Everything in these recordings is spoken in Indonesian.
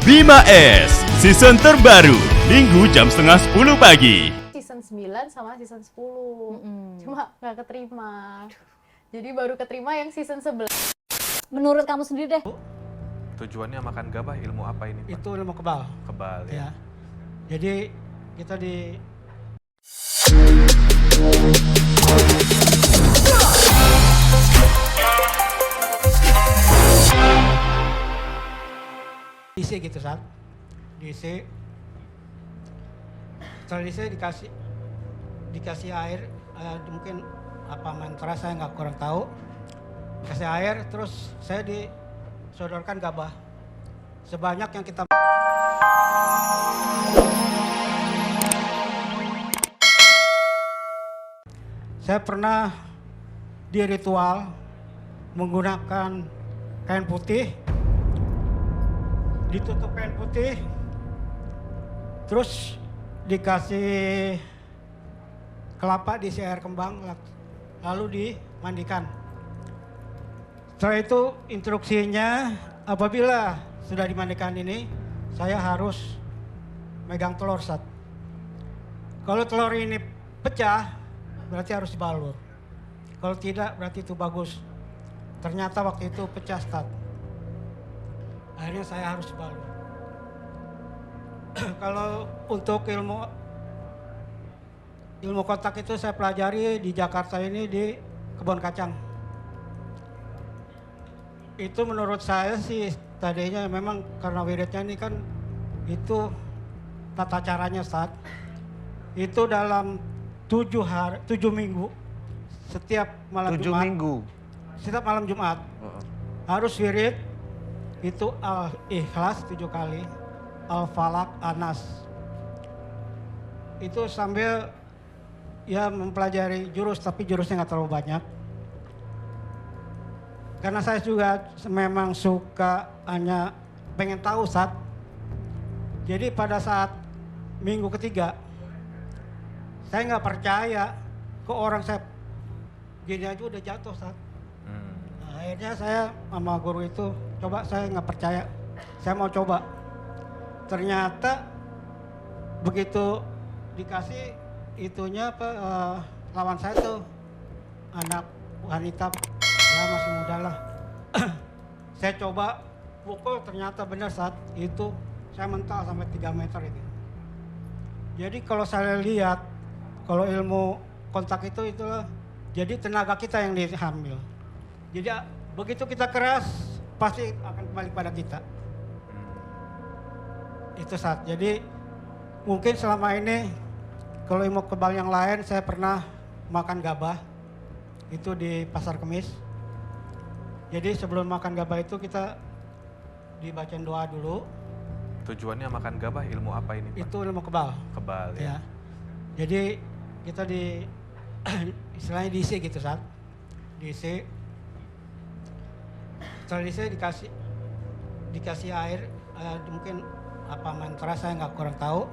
Bima S, season terbaru, Minggu jam setengah 10 pagi. Season 9 sama season 10, cuma nggak keterima. Jadi baru keterima yang season 11. Menurut kamu sendiri deh. Tujuannya makan gabah ilmu apa ini, Pak? Itu ilmu kebal. Kebal ya. Ya. Jadi kita di diisi gitu saat diisi. Setelah diisi dikasih air, mungkin apa mantra saya nggak kurang tahu. Kasih air, terus saya disodorkan gabah sebanyak yang kita. Saya pernah di ritual menggunakan kain putih, ditutup kain putih, terus dikasih kelapa, diisi air kembang, lalu dimandikan. Setelah itu instruksinya, apabila sudah dimandikan ini, saya harus megang telur Sat. Kalau telur ini pecah, berarti harus dibalur. Kalau tidak, berarti itu bagus. Ternyata waktu itu pecah Sat. Akhirnya saya harus dibalur. Kalau untuk ilmu kontak itu saya pelajari di Jakarta ini di Kebon Kacang. Itu menurut saya sih tadinya memang karena wiridnya ini kan itu tata caranya saat itu dalam 7 minggu setiap malam 7 Jumat. minggu. Setiap malam Jumat harus wirid itu Al-Ikhlas 7 kali, Al-Falak, Anas. Itu sambil ya mempelajari jurus, tapi jurusnya nggak terlalu banyak. Karena saya juga memang suka hanya pengen tahu Sat. Jadi pada saat minggu ketiga, saya nggak percaya ke orang saya gini aja udah jatuh Sat. Nah, akhirnya saya sama guru itu, coba saya nggak percaya, saya mau coba. Ternyata begitu dikasih itunya lawan saya tuh anak wanita. Ya masih muda lah. Saya coba pukul, ternyata benar Saat itu saya mental sampai 3 meter itu. Jadi kalau saya lihat, kalau ilmu kontak itu itulah, jadi tenaga kita yang diambil. Jadi begitu kita keras, pasti akan kembali pada kita. Itu Saat. Jadi mungkin selama ini, kalau ilmu kebal yang lain, saya pernah makan gabah, itu di Pasar Kemis. Jadi sebelum makan gabah itu kita dibacain doa dulu. Tujuannya makan gabah ilmu apa ini, Pak? Itu ilmu kebal. Kebal ya. Ya. Jadi kita istilahnya diisi gitu Saat. Diisi. Setelah diisi dikasih air, mungkin apa mantra saya nggak kurang tahu.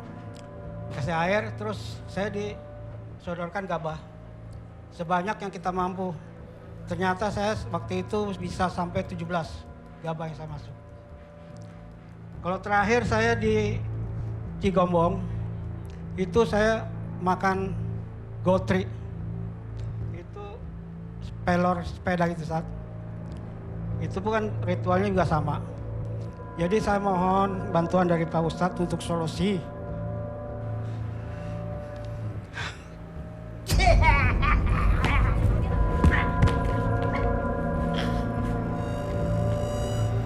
Kasih air, terus saya disodorkan gabah sebanyak yang kita mampu. Ternyata saya waktu itu bisa sampai 17 gabah yang saya masuk. Kalau terakhir saya di Cigombong, itu saya makan gotri. Itu pelor sepeda gitu Saat. Itu bukan ritualnya juga sama. Jadi saya mohon bantuan dari Pak Ustadz untuk solusi.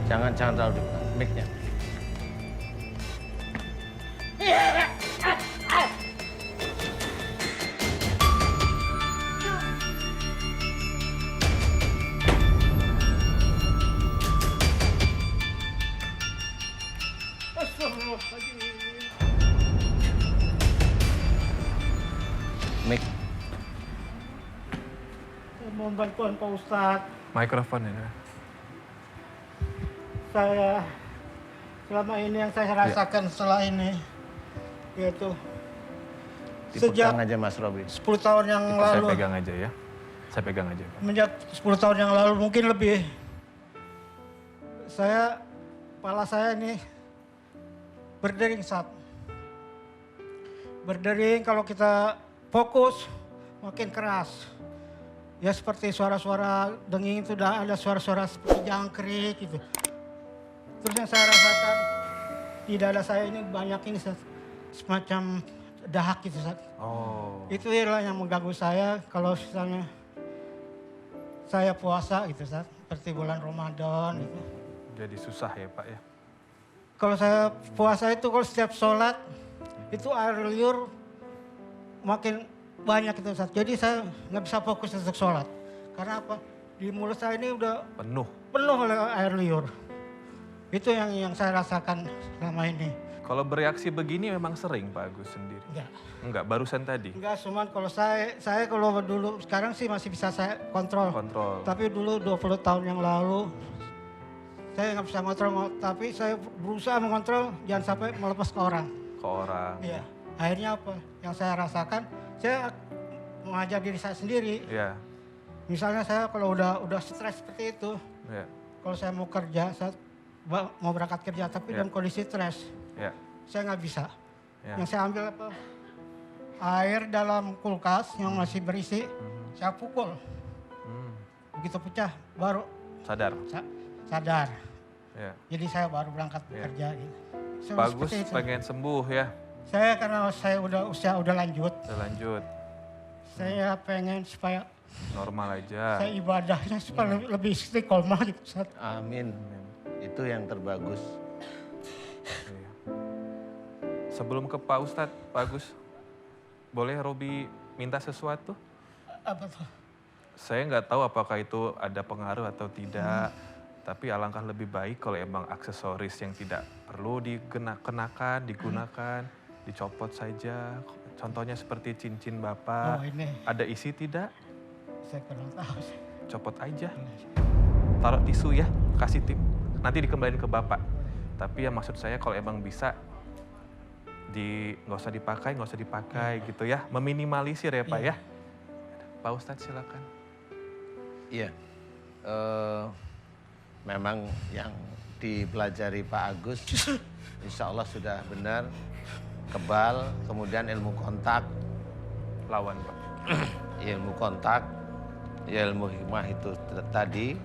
Jangan terlalu dekat mic-nya. Mic. Saya mohon bantuan Pak Ustadz. Mikrofon ini. Saya selama ini yang saya rasakan setelah ini yaitu sejak Dipegang aja Mas Robi. 10 tahun yang Saya lalu. pegang aja ya. Saya pegang aja, Pak. Sejak 10 tahun yang lalu mungkin lebih. Kepala saya ini berdering saat. Berdering kalau kita fokus makin keras. Ya seperti suara-suara denging itu udah ada suara-suara seperti jangkrik gitu. Terus yang saya rasakan di dada saya ini banyak ini Sat, semacam dahak gitu Sat. Oh. Itu adalah yang mengganggu saya kalau misalnya saya puasa gitu Sat, seperti bulan Ramadan gitu. Jadi susah ya Pak ya? Kalau saya puasa itu kalau setiap sholat itu air liur makin banyak itu Ustaz. Jadi saya nggak bisa fokus untuk sholat. Karena apa? Di mulut saya ini udah Penuh. penuh oleh air liur. Itu yang saya rasakan selama ini. Kalau bereaksi begini memang sering Pak Agus sendiri? Enggak, barusan tadi? Enggak, cuman kalau saya kalau dulu, sekarang sih masih bisa saya kontrol. Kontrol. Tapi dulu 20 tahun yang lalu, saya nggak bisa kontrol. Tapi saya berusaha mengontrol, jangan sampai melepas ke orang. Ke orang. Iya. Akhirnya apa? Yang saya rasakan, saya mengajar diri saya sendiri. Iya. Misalnya saya kalau udah stres seperti itu, Iya. kalau saya mau kerja, saya mau berangkat kerja, tapi Iya. dalam kondisi stres, Iya. saya nggak bisa. Iya. Yang saya ambil apa? Air dalam kulkas yang masih berisi, saya pukul. Hmm. Begitu pecah, baru Sadar? sadar. Iya. Jadi saya baru berangkat Iya. kerja. Gitu. Pak Agus Seperti itu. pengen sembuh ya? Saya karena saya udah lanjut, Udah lanjut. saya pengen supaya Normal aja. saya ibadahnya supaya lebih istiqomah gitu. Ustaz. Amin. Itu yang terbagus. Iya. Sebelum ke Pak Ustadz, Pak Agus, boleh Robi minta sesuatu? Apa tuh? Saya nggak tahu apakah itu ada pengaruh atau tidak, tapi alangkah lebih baik kalau emang aksesoris yang tidak perlu digunakan, dicopot saja. Contohnya seperti cincin Bapak, Oh ini, ada isi tidak? saya kurang tahu. Copot aja. Taruh tisu ya, kasih tip. Nanti dikembaliin ke Bapak. Tapi ya maksud saya kalau emang bisa, nggak usah dipakai gitu ya. Meminimalisir ya Pak ya. Pak Ustadz silakan. Iya. Memang yang dipelajari Pak Agus, insya Allah sudah benar. Kebal, kemudian ilmu kontak. Lawan Pak. Ilmu kontak, ilmu hikmah itu tadi.